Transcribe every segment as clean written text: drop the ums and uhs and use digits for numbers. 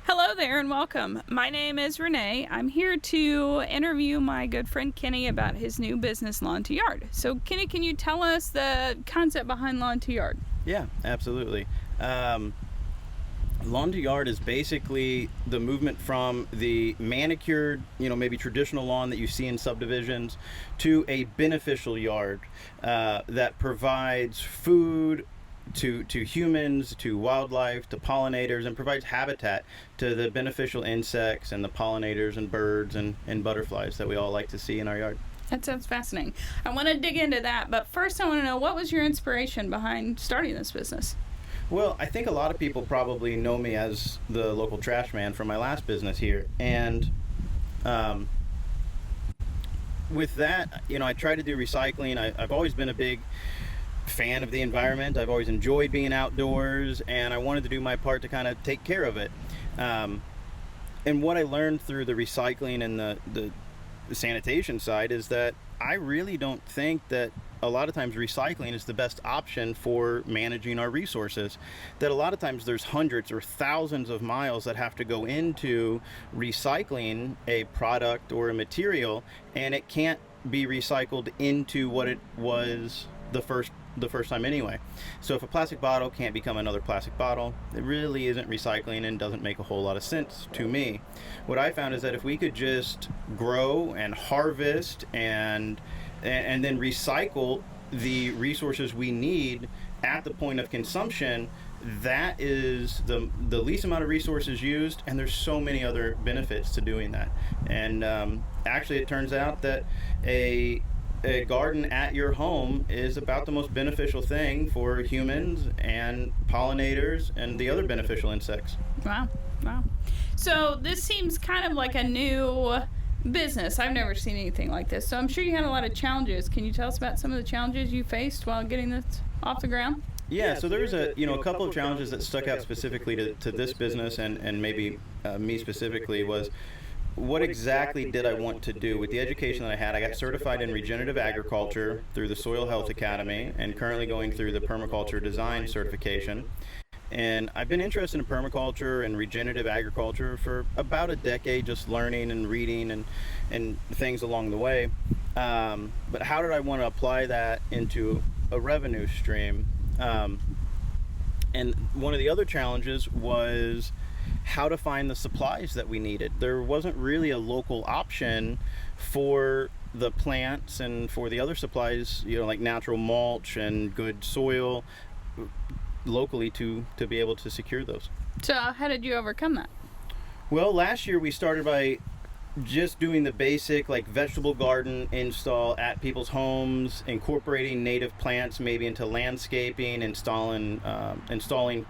Hello there and welcome. My name is Renee. I'm here to interview my good friend Kenny about his new business, Lawn to Yard. So, Kenny, can you tell us the concept behind Lawn to Yard? Yeah, absolutely. Lawn to Yard is basically the movement from the manicured, maybe traditional lawn that you see in subdivisions to a beneficial yard that provides food to humans, to wildlife, to pollinators, and provides habitat to the beneficial insects and the pollinators and birds and butterflies that we all like to see in our yard. That sounds fascinating. I want to dig into that, but first I want to know, what was your inspiration behind starting this business? Well, I think a lot of people probably know me as the local trash man from my last business here. And with that, I try to do recycling. I've always been a big fan of the environment. I've always enjoyed being outdoors, and I wanted to do my part to kind of take care of it. And what I learned through the recycling and the sanitation side is that I really don't think that a lot of times recycling is the best option for managing our resources. That a lot of times there's hundreds or thousands of miles that have to go into recycling a product or a material, and it can't be recycled into what it was the first time anyway. So if a plastic bottle can't become another plastic bottle, it really isn't recycling and doesn't make a whole lot of sense to me. What I found is that if we could just grow and harvest and then recycle the resources we need at the point of consumption, that is the least amount of resources used, and there's so many other benefits to doing that. And actually it turns out that a garden at your home is about the most beneficial thing for humans and pollinators and the other beneficial insects. Wow. So this seems kind of like a new business. I've never seen anything like this. So I'm sure you had a lot of challenges. Can you tell us about some of the challenges you faced while getting this off the ground? Yeah, so there was a couple of challenges that stuck out specifically to this business and maybe me specifically was, what exactly did I want to do? With the education that I had, I got certified in regenerative agriculture through the Soil Health Academy and currently going through the permaculture design certification. And I've been interested in permaculture and regenerative agriculture for about a decade, just learning and reading and things along the way. But how did I want to apply that into a revenue stream? And one of the other challenges was how to find the supplies that we needed. There wasn't really a local option for the plants and for the other supplies, like natural mulch and good soil locally to be able to secure those. So how did you overcome that? Well, last year we started by just doing the basic vegetable garden install at people's homes, incorporating native plants maybe into landscaping, installing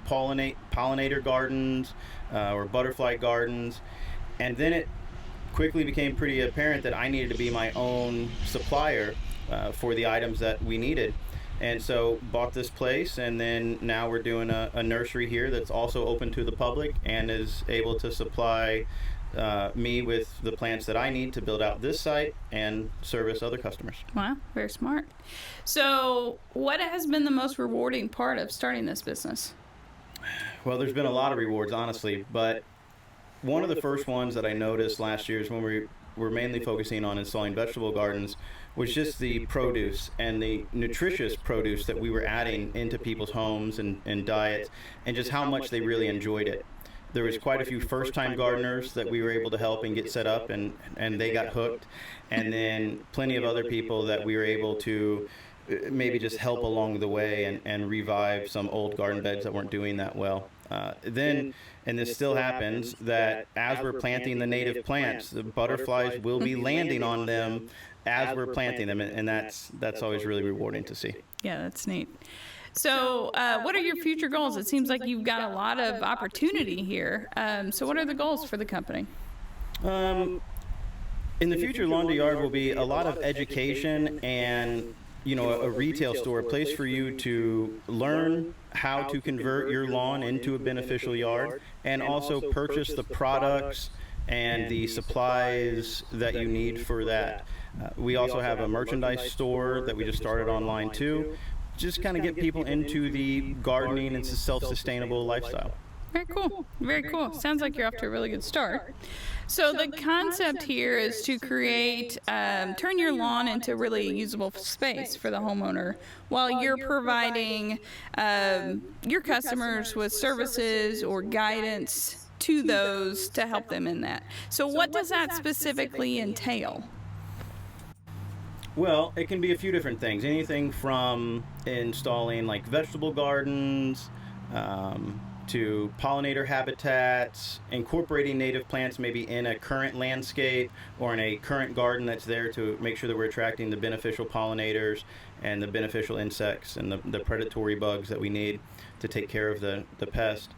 pollinator gardens or butterfly gardens. And then it quickly became pretty apparent that I needed to be my own supplier for the items that we needed. And so bought this place, and then now we're doing a nursery here that's also open to the public and is able to supply me with the plants that I need to build out this site and service other customers. Wow, very smart. So what has been the most rewarding part of starting this business? Well, there's been a lot of rewards, honestly, but one of the first ones that I noticed last year is when we were mainly focusing on installing vegetable gardens was just the produce and the nutritious produce that we were adding into people's homes and diets, and just how much they really enjoyed it. There was quite a few first-time gardeners that we were able to help and get set up, and they got hooked, and then plenty of other people that we were able to maybe just help along the way and revive some old garden beds that weren't doing that well. Then, and this still happens, that as we're planting the native plants, the butterflies will be landing on them as we're planting them, and that's always really rewarding to see. Yeah, that's neat. So what are your future goals? It seems like you've got a lot of opportunity here. So what are the goals for the company? In the future, Lawn to Yard will be a lot of education and a retail store, a place for you to learn how to convert your lawn into a beneficial yard, and also purchase the products and the supplies that you need for that. We also have a merchandise store that we just started online too. Just kind of get people into the gardening and self-sustainable lifestyle. Very cool. Very cool. Sounds like you're off to a really good start. So the concept here is to create, turn your lawn into really usable space for the homeowner while you're providing your customers with services or guidance to those to help them in that. So what does that specifically entail? Well, it can be a few different things. Anything from installing like vegetable gardens, to pollinator habitats, incorporating native plants maybe in a current landscape or in a current garden that's there to make sure that we're attracting the beneficial pollinators and the beneficial insects and the predatory bugs that we need to take care of the pest.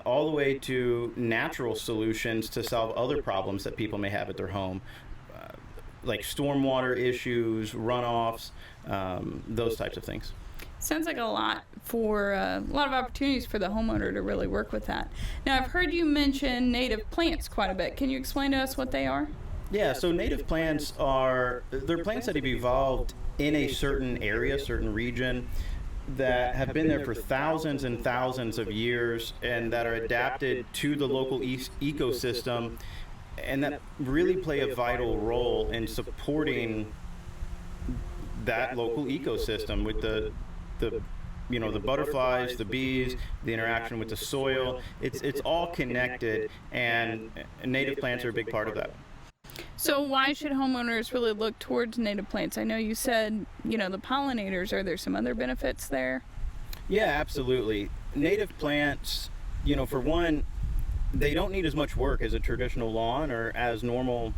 All the way to natural solutions to solve other problems that people may have at their home, like stormwater issues, runoffs, those types of things. Sounds like a lot of opportunities for the homeowner to really work with that. Now, I've heard you mention native plants quite a bit. Can you explain to us what they are? Yeah, so native plants they're plants that have evolved in a certain area, certain region, that have been there for thousands and thousands of years and that are adapted to the local ecosystem and that really play a vital role in supporting that local ecosystem with the butterflies, the bees, the interaction with the soil. It's all connected, and native plants are a big part of that. So why should homeowners really look towards native plants? I know you said, the pollinators. Are there some other benefits there? Yeah, absolutely. Native plants, for one, they don't need as much work as a traditional lawn or as normal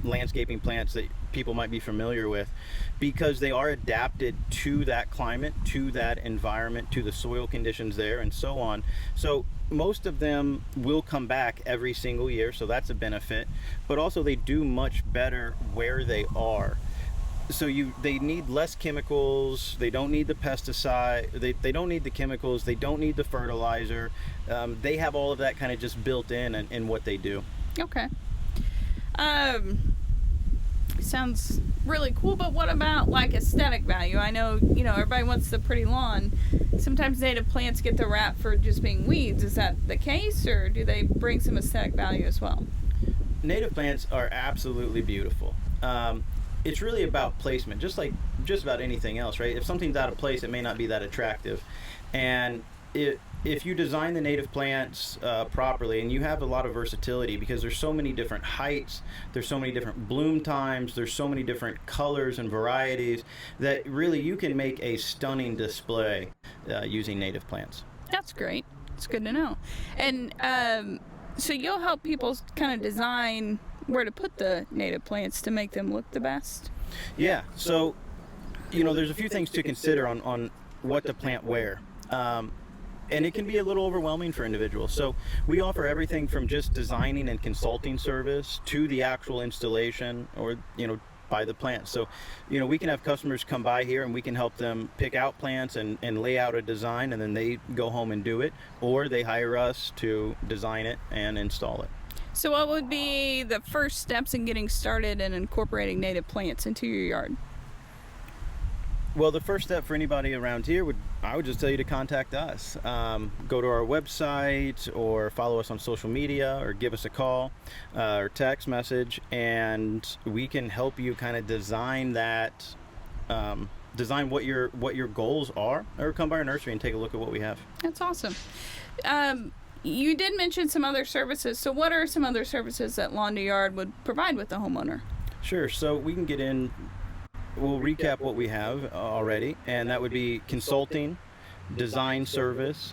landscaping plants that people might be familiar with, because they are adapted to that climate, to that environment, to the soil conditions there, and so on. So most of them will come back every single year, so that's a benefit, but also they do much better where they are. So they need less chemicals, they don't need the pesticide, they don't need the chemicals, they don't need the fertilizer. They have all of that kind of just built in what they do. Okay. Sounds really cool, but what about like aesthetic value? I know, everybody wants the pretty lawn. Sometimes native plants get the rap for just being weeds. Is that the case, or do they bring some aesthetic value as well? Native plants are absolutely beautiful. It's really about placement, just like just about anything else, right? If something's out of place, it may not be that attractive. And if you design the native plants properly, and you have a lot of versatility because there's so many different heights, there's so many different bloom times, there's so many different colors and varieties, that really you can make a stunning display using native plants. That's great. It's good to know. And so you'll help people kind of design where to put the native plants to make them look the best? Yeah. So, there's a few things to consider on what to plant where. And it can be a little overwhelming for individuals. So we offer everything from just designing and consulting service to the actual installation or, by the plants. So, we can have customers come by here and we can help them pick out plants and lay out a design, and then they go home and do it, or they hire us to design it and install it. So what would be the first steps in getting started and incorporating native plants into your yard? Well, the first step for anybody around here I would just tell you to contact us. Go to our website or follow us on social media or give us a call or text message, and we can help you kind of design that, design what your goals are, or come by our nursery and take a look at what we have. That's awesome. You did mention some other services. So what are some other services that Lawn to Yard would provide with the homeowner? Sure. So we can get in. We'll recap what we have already, and that would be consulting, design service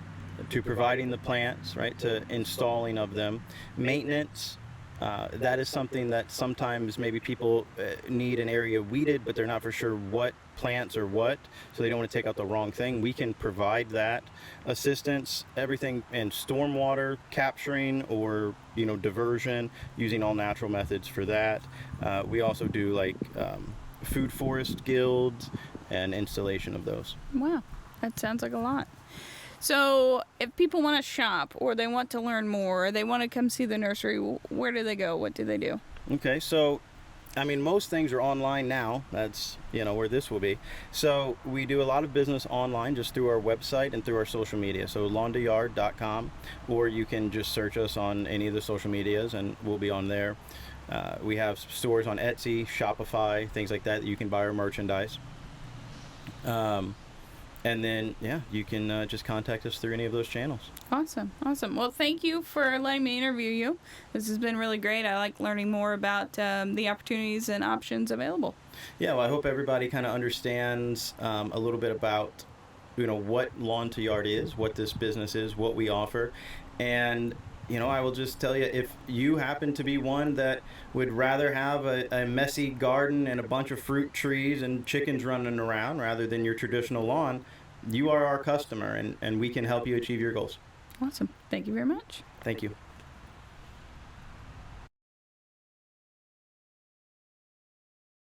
to providing the plants, right, to installing of them, maintenance. That is something that sometimes maybe people need an area weeded, but they're not for sure what plants or what, so they don't want to take out the wrong thing. We can provide that assistance, everything in stormwater capturing or diversion, using all natural methods for that. We also do like food forest guilds and installation of those. Wow, that sounds like a lot. So if people want to shop, or they want to learn more, or they want to come see the nursery, where do they go? What do they do? Okay, so I mean, most things are online now. That's, where this will be. So we do a lot of business online just through our website and through our social media. So lawn2yard.com, or you can just search us on any of the social medias and we'll be on there. We have stores on Etsy, Shopify, things like that you can buy our merchandise. And then, you can just contact us through any of those channels. Awesome. Well, thank you for letting me interview you. This has been really great. I like learning more about the opportunities and options available. Yeah, well, I hope everybody kind of understands a little bit about, what Lawn to Yard is, what this business is, what we offer. And, I will just tell you, if you happen to be one that would rather have a messy garden and a bunch of fruit trees and chickens running around rather than your traditional lawn, you are our customer, and we can help you achieve your goals. Awesome. Thank you very much. Thank you.